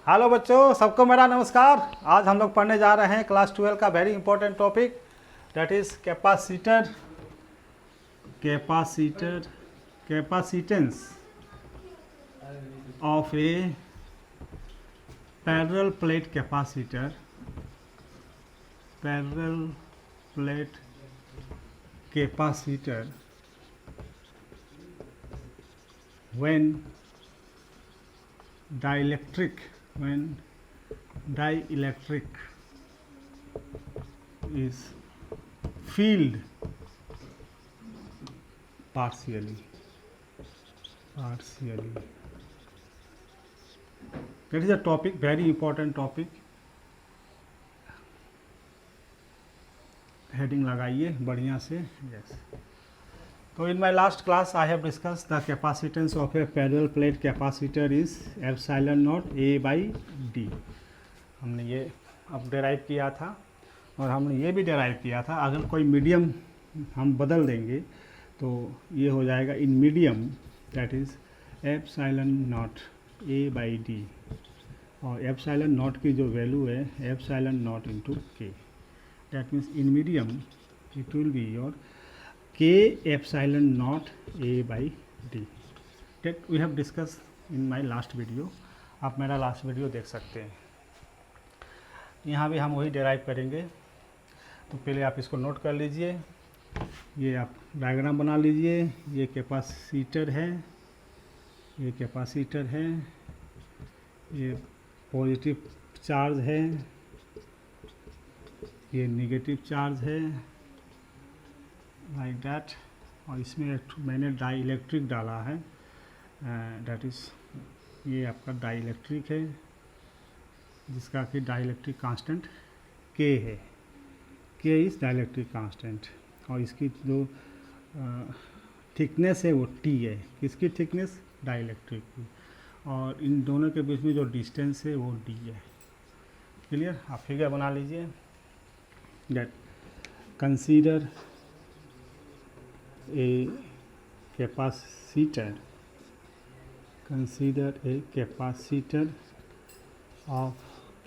Hello बच्चों, सबको मेरा नमस्कार। आज हम लोग पढ़ने जा रहे हैं क्लास 12 का very important topic, that is capacitor, capacitance of a parallel plate capacitor, parallel plate capacitor when dielectric is filled partially. That is a topic, very important topic. Heading लगाइए बढ़िया से। यस, तो in my last class I have discussed the capacitance of a parallel plate capacitor is epsilon naught A by D। हमने ये अब derive किया था और हमने ये भी डेराइव किया था, अगर कोई मीडियम हम बदल देंगे तो ये हो जाएगा in medium, that is epsilon naught A by D, और एप्सिलॉन नॉट की जो वैल्यू है एप्सिलॉन नॉट इंटू के, that means in medium it will be your K epsilon naught A by D that we have discussed in my last video। आप मेरा last video देख सकते हैं। यहाँ भी हम वही डेराइव करेंगे, तो पहले आप इसको नोट कर लीजिए। ये आप डायग्राम बना लीजिए। ये कैपेसिटर है, ये कैपेसिटर है, ये पॉजिटिव चार्ज है, ये नेगेटिव चार्ज है, लाइक दैट। और इसमें मैंने डाई इलेक्ट्रिक डाला है, दैट इज़ ये आपका डाई इलेक्ट्रिक है, जिसका कि डाई इलेक्ट्रिक कांस्टेंट के है। के इज़ डाई इलेक्ट्रिक कांस्टेंट, और इसकी जो थिकनेस है वो टी है। किसकी थिकनेस? डाई इलेक्ट्रिक की। और इन दोनों के बीच में जो डिस्टेंस है वो डी है। क्लियर? आप फिगर बना लीजिए। That consider a capacitor of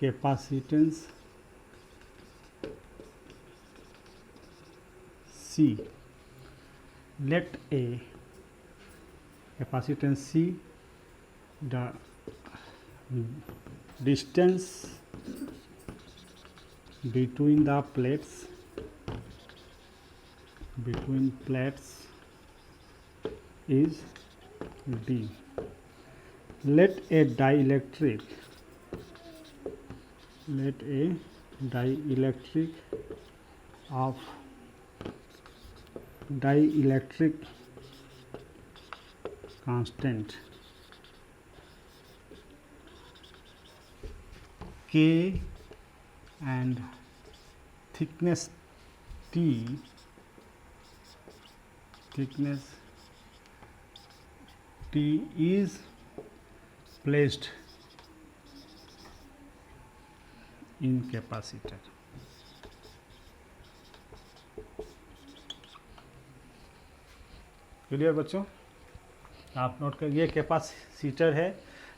capacitance C. Let a capacitance C, the distance between the plates is D. Let a dielectric constant K and thickness T is placed in capacitor। Clear बच्चों? आप note कर, ये capacitor है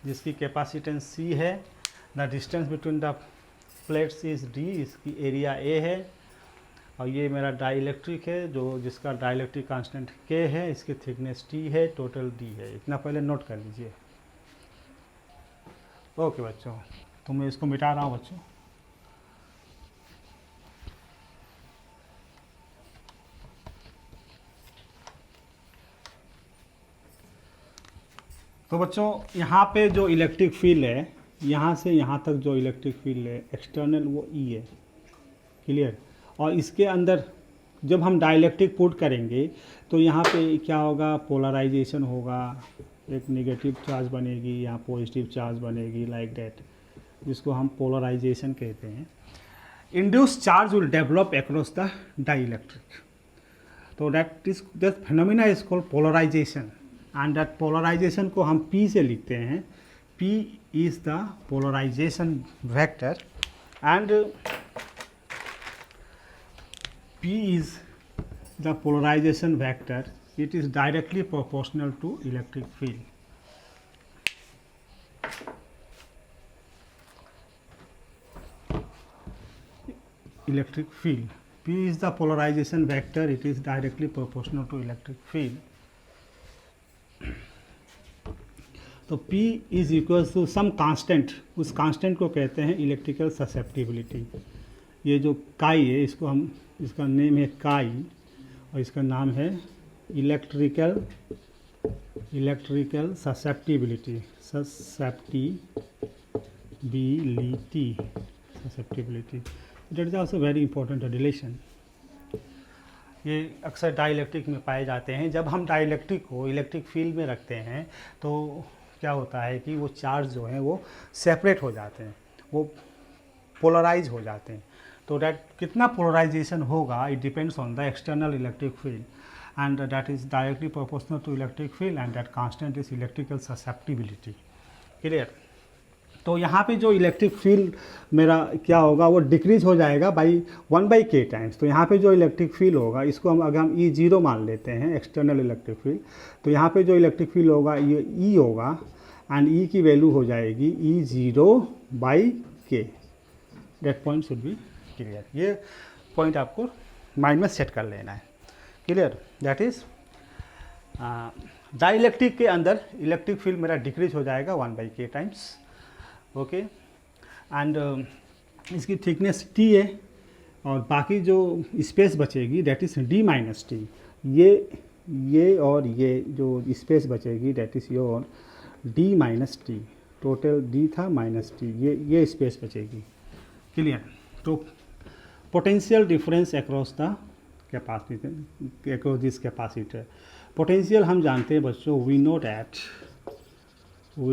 जिसकी capacitance C है। The distance between the plates is D, इसकी area A है। और ये मेरा डाई इलेक्ट्रिक है जो जिसका डाई इलेक्ट्रिक कांस्टेंट K है, इसकी थिकनेस T है, टोटल D है। इतना पहले नोट कर लीजिए। ओके बच्चों, तो मैं इसको मिटा रहा हूँ बच्चों। तो बच्चों यहाँ पे जो इलेक्ट्रिक फील्ड है, यहाँ से यहाँ तक जो इलेक्ट्रिक फील्ड है एक्सटर्नल, वो E है। क्लियर? और इसके अंदर जब हम डाइलेक्ट्रिक पुट करेंगे तो यहाँ पे क्या होगा? पोलराइजेशन होगा। एक नेगेटिव चार्ज बनेगी, यहाँ पॉजिटिव चार्ज बनेगी, लाइक दैट, जिसको हम पोलराइजेशन कहते हैं। Induce charge will develop across the dielectric, तो that phenomena is called polarisation. And that polarisation को हम P से लिखते हैं। P is the polarisation vector and P is the polarization vector. It is directly proportional to electric field। electric field. P is the polarization vector, it is directly proportional to electric field. तो P is equal to some constant, उस constant को कहते हैं electrical susceptibility. ये जो काई है इसको हम, इसका नेम है काई और इसका नाम है electrical susceptibility. That is also very important relation. ये अक्सर डाइलेक्ट्रिक में पाए जाते हैं. जब हम डाइलेक्ट्रिक को इलेक्ट्रिक फील्ड में रखते हैं तो क्या होता है कि वो चार्ज जो हैं वो सेपरेट हो जाते हैं, वो पोलराइज हो जाते हैं. तो दैट कितना पोलराइजेशन होगा, it depends on the external electric field and that is directly proportional to electric field and that constant is electrical susceptibility. Clear. तो यहाँ पे जो इलेक्ट्रिक फील्ड मेरा क्या होगा, वो डिक्रीज हो जाएगा बाई 1/k टाइम्स. तो यहाँ पे जो इलेक्ट्रिक फील्ड होगा, इसको हम अगर हम E0 मान लेते हैं एक्सटर्नल इलेक्ट्रिक फील्ड, तो यहाँ पे जो इलेक्ट्रिक फील्ड होगा ये E होगा एंड E की वैल्यू हो जाएगी E0/k. That point should be clear. ये पॉइंट आपको माइंड में सेट कर लेना है. क्लियर. दैट इज डाइलेक्ट्रिक के अंदर इलेक्ट्रिक फील्ड मेरा डिक्रीज हो जाएगा 1/k टाइम्स. ओके. एंड इसकी थिकनेस T है और बाकी जो स्पेस बचेगी दैट इज D-T. ये और ये जो स्पेस बचेगी that is your D-T. Total D था -T, ये स्पेस बचेगी. क्लियर. तो potential difference across the capacitor, across this capacitor. Potential हम जानते हैं बच्चों, we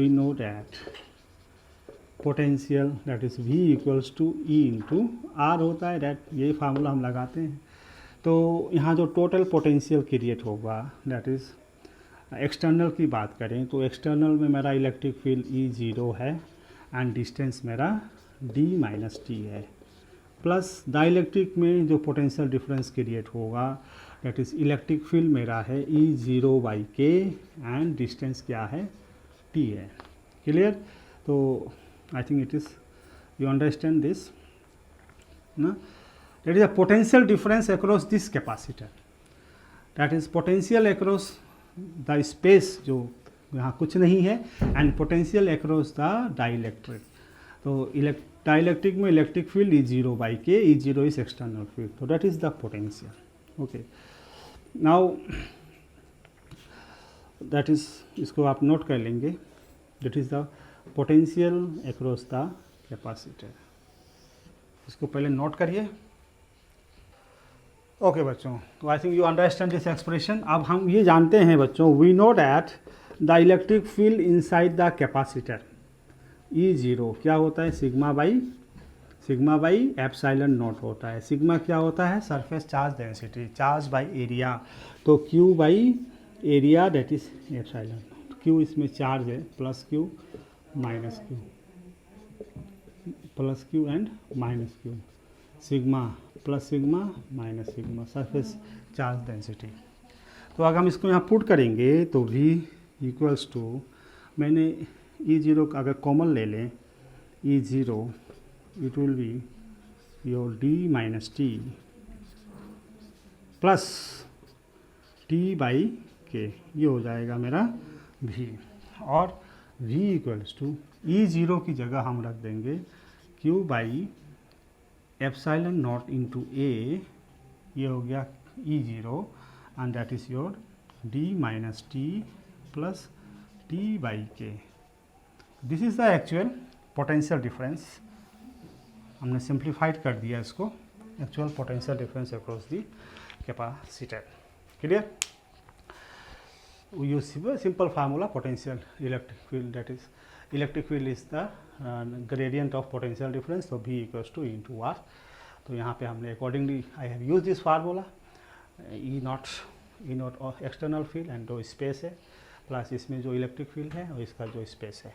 know that potential that is V equals to E into R होता है. दैट यही फार्मूला हम लगाते हैं. तो यहाँ जो टोटल पोटेंशियल क्रिएट होगा दैट इज़, एक्सटर्नल की बात करें तो एक्सटर्नल में मेरा इलेक्ट्रिक फील्ड E0 है एंड डिस्टेंस मेरा D-T है. प्लस डाइलेक्ट्रिक में जो पोटेंशियल डिफरेंस क्रिएट होगा दैट इज़ इलेक्ट्रिक फील्ड मेरा है E0/k एंड डिस्टेंस क्या है, T है. क्लियर. तो I think it is, you understand this, ना. That is a potential difference across this capacitor. That is potential across the space जो यहाँ कुछ नहीं है and potential across the dielectric. तो dielectric में electric field E0/k, E0 is external field. So that is the potential. Okay. Now that is, इसको आप note कर लेंगे. That is the potential across the capacitor. इसको पहले नोट करिए. Okay बच्चों, तो I think you understand this expression. अब हम ये जानते हैं बच्चों, we know that the electric field inside the capacitor E0 क्या होता है, सिग्मा बाई एप्सिलॉन नॉट होता है. सिग्मा क्या होता है, surface charge density, charge by area. तो Q by area that is epsilon. Q इसमें चार्ज है, plus Q and minus Q. Sigma plus sigma minus sigma, surface charge density. तो अगर हम इसको यहाँ पुट करेंगे तो V इक्वल्स टू, मैंने E0 का अगर कॉमन ले लें, E0 it will be your D-T plus T/k. ये हो जाएगा मेरा V. और V इक्वल्स टू E0 की जगह हम रख देंगे Q/एप्सिलॉन नॉट इंटू A. ये हो गया E0 and that is your D-T plus T/k. This is the actual potential difference. हमने सिंप्लीफाइड कर दिया इसको, actual potential difference across the capacitor. Clear. We use simple formula, potential electric field, that is electric field is the gradient of potential difference. So V equals to E into R. तो यहाँ पे हमने accordingly I have used this formula. E0 और external field and जो space है plus इसमें जो electric field है और इसका जो स्पेस है,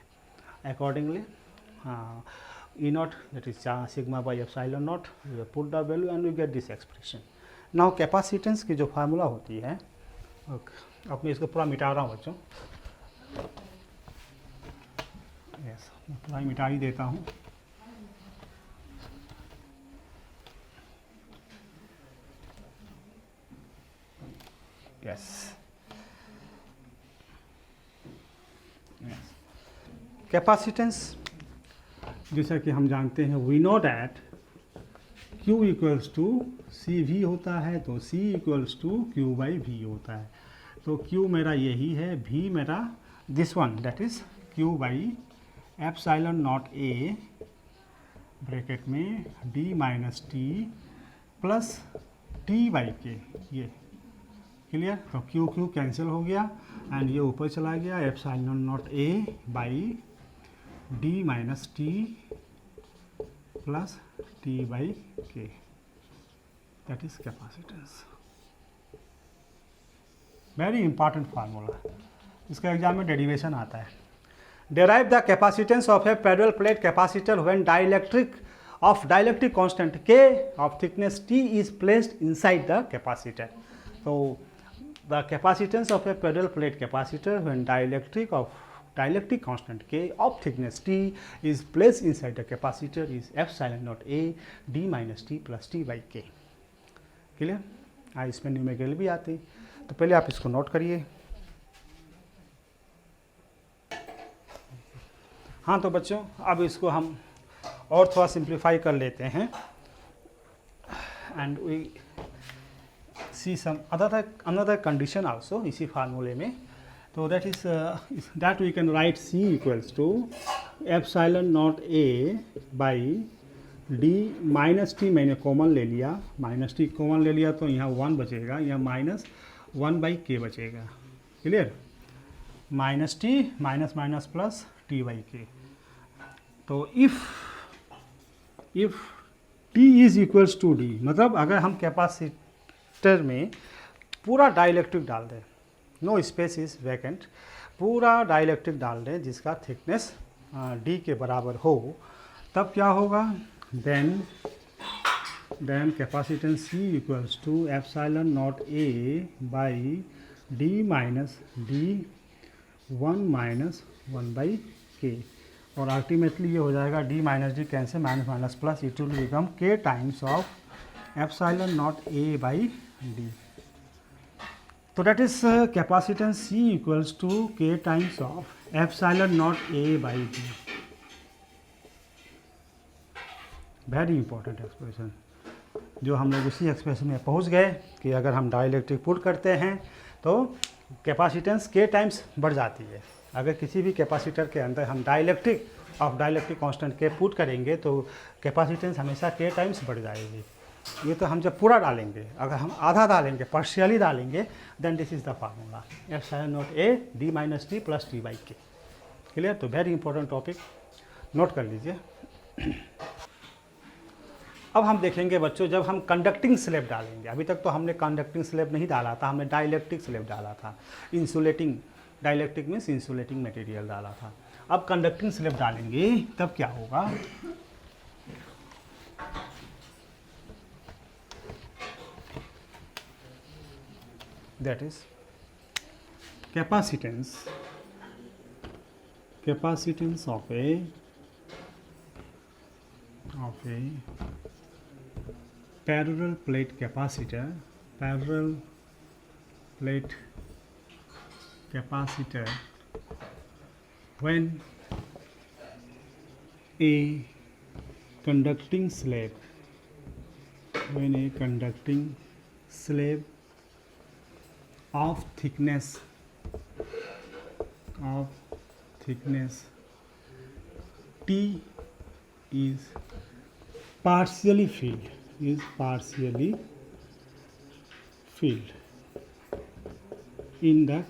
accordingly E0 that is sigma by epsilon naught, you put the value and you get this expression. Now capacitance की जो फार्मूला होती है, अब मैं इसको पूरा मिटा रहा हूँ बच्चों. यस, मैं पूरा मिटा ही देता हूँ. यस, कैपेसिटेंस जैसा कि हम जानते हैं, we know that Q equals to C V होता है, तो C equals to Q by V होता है। तो Q मेरा यही है, V मेरा this one that is Q by epsilon naught A bracket में D minus T plus T by K, ये क्लियर। तो Q Q कैंसिल हो गया एंड ये ऊपर चला गया, epsilon naught A by D minus T plus T by k, that is capacitance. Very important formula, इसका एग्जाम में डेरिवेशन आता है। Derive the capacitance of a parallel plate capacitor when dielectric constant K of thickness T is placed inside the capacitor. So the capacitance of a parallel plate capacitor when dielectric constant K of thickness T is placed inside the capacitor is epsilon naught A D minus T plus T by K. Clear? इसमें numerical भी आते हैं, तो पहले आप इसको note करिए। हाँ तो बच्चों, अब इसको हम और थोड़ा सिंप्लीफाई कर लेते हैं and we see some another condition also इसी फार्मूले में। तो that is that we can write C equals to epsilon naught A by D minus T, मैंने कॉमन ले लिया, माइनस टी कॉमन ले लिया तो यहाँ 1 बचेगा, यहाँ माइनस 1 बाई के बचेगा। Clear? Minus T minus minus plus T by K. तो if T is equals to D, मतलब अगर हम कैपेसिटर में पूरा डाइलेक्ट्रिक डाल दें, नो स्पेस इज वैकेंट, पूरा डाइलेक्ट्रिक डाल दें जिसका थिकनेस D के बराबर हो, तब क्या होगा? Then capacitance C equals to epsilon naught A by D minus D 1 minus 1 by K, और अल्टीमेटली ये हो जाएगा D minus D cancel, minus minus plus, it will become K times of epsilon naught A by D। तो that is capacitance C equals to K times of epsilon naught A by D। Very important expression, जो हम लोग उसी expression में पहुंच गए कि अगर हम डाइलेक्ट्रिक पुट करते हैं तो कैपेसिटेंस K टाइम्स बढ़ जाती है। अगर किसी भी कैपेसिटर के अंदर हम डाइलेक्ट्रिक कांस्टेंट K पुट करेंगे तो कैपेसिटेंस हमेशा K टाइम्स बढ़ जाएगी। ये तो हम जब पूरा डालेंगे, अगर हम आधा डालेंगे, पार्शियली डालेंगे, then this is the formula epsilon naught A D minus T plus T by K. Clear? तो वेरी इंपॉर्टेंट टॉपिक, नोट कर लीजिए। अब हम देखेंगे बच्चों, जब हम कंडक्टिंग स्लैब डालेंगे, अभी तक तो हमने कंडक्टिंग स्लैब नहीं डाला था, हमने डाइलेक्ट्रिक स्लैब डाला था, insulating, dielectric means insulating material डाला था। अब कंडक्टिंग स्लैब डालेंगे तब क्या होगा? That is capacitance of A parallel plate capacitor when a conducting slab of thickness T is partially filled in the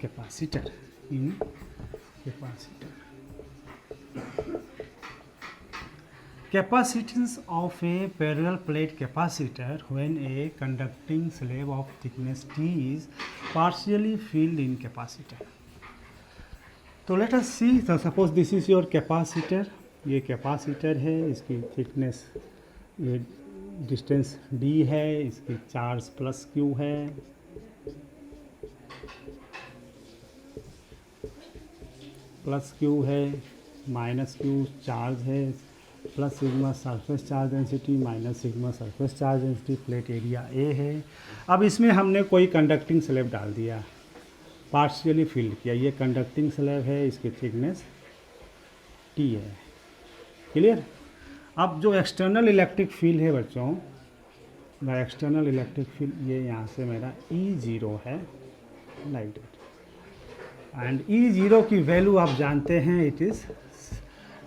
capacitor. Capacitance of a parallel plate capacitor when a conducting slab of thickness T is partially filled in capacitor. तो let us see, so suppose this is your capacitor, ये capacitor है, इसकी thickness ये distance D है, इसकी charge plus Q है, plus Q है, minus Q charge है, plus sigma surface charge density minus sigma surface charge density, plate area A है। अब इसमें हमने कोई कंडक्टिंग स्लैब डाल दिया, पार्शियली फिल्ड किया, ये कंडक्टिंग स्लैब है, इसकी थिकनेस टी है, क्लियर। अब जो एक्सटर्नल इलेक्ट्रिक फील्ड है बच्चों, द एक्सटर्नल इलेक्ट्रिक फील्ड ये यहाँ से मेरा E0 है, लाइक दैट, एंड E0 की वैल्यू आप जानते हैं, it is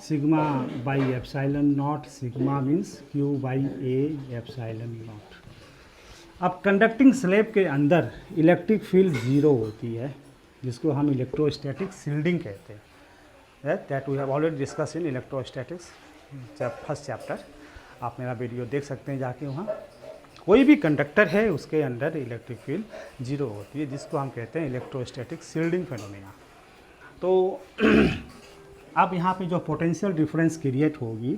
sigma by epsilon not, sigma means Q by A epsilon not. अब कंडक्टिंग स्लैब के अंदर इलेक्ट्रिक फील्ड 0 होती है, जिसको हम इलेक्ट्रोस्टैटिक शील्डिंग कहते हैं, that we have already discuss in electrostatics first chapter. आप मेरा वीडियो देख सकते हैं जाके वहाँ। कोई भी कंडक्टर है उसके अंदर इलेक्ट्रिक फील्ड 0 होती है, जिसको हम कहते हैं इलेक्ट्रोस्टैटिक शील्डिंग फेनोमेना। तो अब यहाँ पे जो पोटेंशियल डिफरेंस क्रिएट होगी,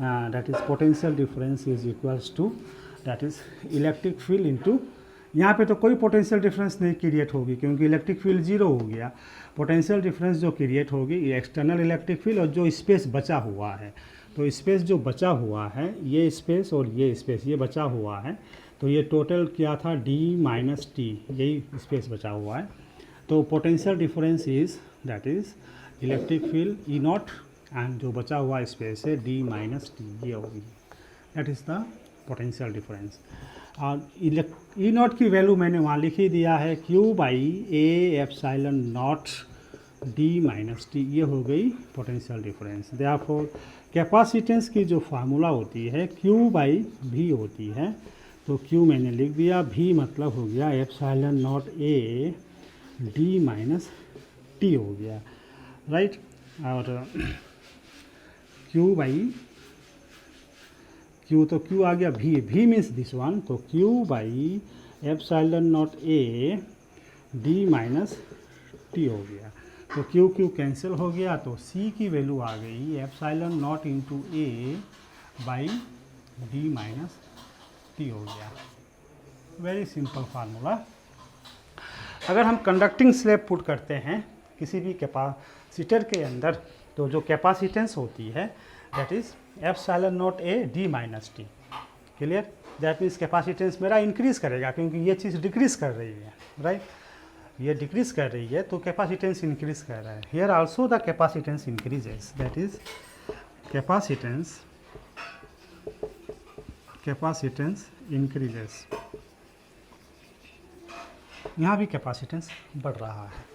that is potential difference is equals to that is electric field into, यहाँ पे तो कोई पोटेंशियल डिफरेंस नहीं क्रिएट होगी क्योंकि इलेक्ट्रिक फील्ड 0 हो गया। पोटेंशियल डिफरेंस जो क्रिएट होगी ये एक्सटर्नल इलेक्ट्रिक फील्ड और जो स्पेस बचा हुआ है, तो स्पेस जो बचा हुआ है, ये स्पेस और ये स्पेस ये बचा हुआ है, तो ये टोटल क्या था D माइनस टी, यही स्पेस बचा हुआ है। तो potential difference is that is electric field E not and जो बचा हुआ स्पेस है D माइनस टी, ये होगी, that is the potential difference. और E नॉट की वैल्यू मैंने वहाँ लिख ही दिया है, Q by A epsilon not D minus T, ये हो गई पोटेंशियल डिफरेंस। देयरफॉर कैपेसिटेंस की जो फार्मूला होती है Q बाई V होती है, तो Q मैंने लिख दिया, V मतलब हो गया epsilon not A D minus T हो गया, राइट। और Q बाई Q, तो Q आ गया V मीन्स दिस वन, तो Q by epsilon not A D minus T हो गया। तो Q कैंसिल हो गया, तो C की वैल्यू आ गई epsilon not into A by D minus T हो गया। Very simple formula. अगर हम कंडक्टिंग स्लैब पुट करते हैं किसी भी कैपेसिटर के अंदर, तो जो कैपेसिटेंस होती है that is epsilon naught A D minus T, clear. That means capacitance मेरा इंक्रीज़ करेगा क्योंकि ये चीज़ डिक्रीज़ कर रही है, राइट, ये डिक्रीज़ कर रही है तो कैपेसिटेंस इंक्रीज़ कर रहा है। Here also the capacitance increases, that is capacitance increases, यहाँ भी कैपेसिटेंस बढ़ रहा है।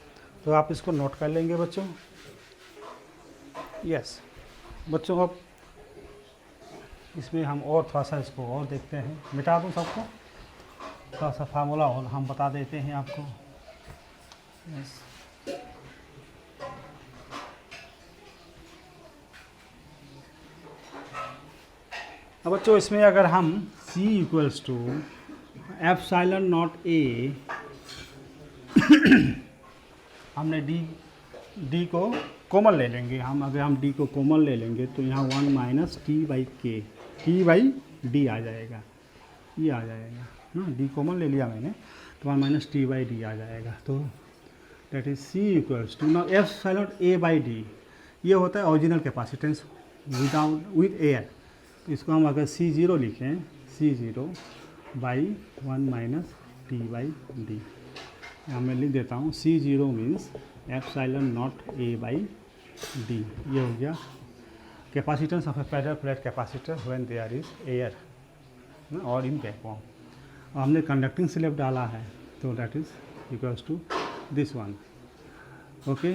तो आप इसको नोट कर लेंगे बच्चों। यस बच्चों, अब इसमें हम और थोड़ा सा इसको और देखते हैं, मिटा दूँ सबको, थोड़ा सा फार्मूला और हम बता देते हैं आपको। यस अब बच्चों इसमें अगर हम C equals to epsilon naught A, हमने D को कॉमन ले लेंगे, अगर हम D को कॉमन ले लेंगे तो यहाँ 1 माइनस टी बाई के, टी बाई डी आ जाएगा, ये आ जाएगा ना, D कॉमन ले लिया मैंने तो 1 माइनस टी बाई डी आ जाएगा। तो that is C equals to now epsilon A by D, ये होता है ओरिजिनल कैपेसिटेंस विद एयर। तो इसको हम अगर C0 लिखें, C0 by 1 minus T by D, यहाँ मैं लिख देता हूँ C0 means epsilon naught A by D, ये हो गया capacitance of a parallel plate capacitor when there is air और इन वैक्यूम। हमने कंडक्टिंग स्लैब डाला है तो that is equals to this one, okay,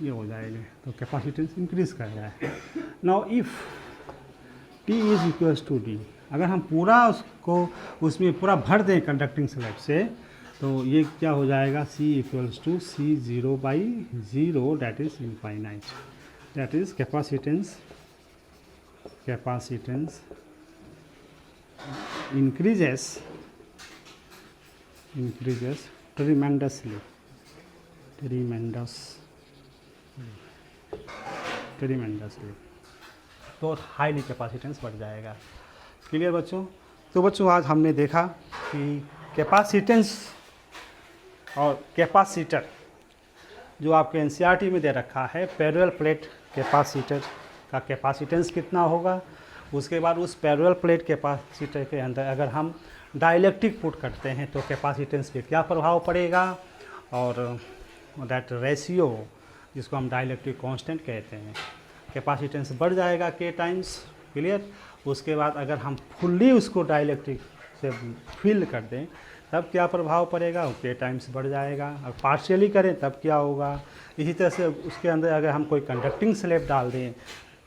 ये हो जाएगा। तो कैपेसिटेंस इंक्रीज कर रहा है। Now if T is equals to D, अगर हम पूरा उसको उसमें पूरा भर दें कंडक्टिंग स्लैब से, तो ये क्या हो जाएगा, C equals to C0 by 0 that is infinite, that is capacitance increases tremendously, तो हाईली कैपेसिटेंस बढ़ जाएगा। क्लियर बच्चों। तो बच्चों आज हमने देखा कि कैपेसिटेंस और कैपेसिटर जो आपके एनसीईआरटी में दे रखा है, पैरेलल प्लेट कैपेसिटर का कैपेसिटेंस कितना होगा। उसके बाद उस पैरेलल प्लेट कैपेसिटर के अंदर अगर हम डाइलेक्ट्रिक पुट करते हैं तो कैपेसिटेंस पे क्या प्रभाव पड़ेगा, और दैट रेशियो जिसको हम डाइलेक्ट्रिक कांस्टेंट कहते हैं, कैपेसिटेंस बढ़ जाएगा के टाइम्स। क्लियर। उसके बाद अगर हम फुल्ली उसको डाइलेक्ट्रिक से फिल कर दें तब क्या प्रभाव पड़ेगा, के टाइम्स बढ़ जाएगा। और पार्शियली करें तब क्या होगा। इसी तरह से उसके अंदर अगर हम कोई कंडक्टिंग स्लैब डाल दें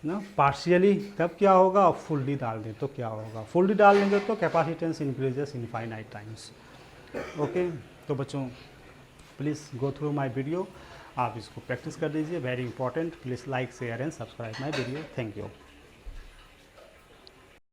ना पार्शियली तब क्या होगा, और फुल्ली डाल दें तो क्या होगा। फुल्ली डाल देंगे तो capacitance increases infinite times. Okay, तो बच्चों please go through my video, आप इसको प्रैक्टिस कर दीजिए, very important. Please like share and subscribe my video. Thank you.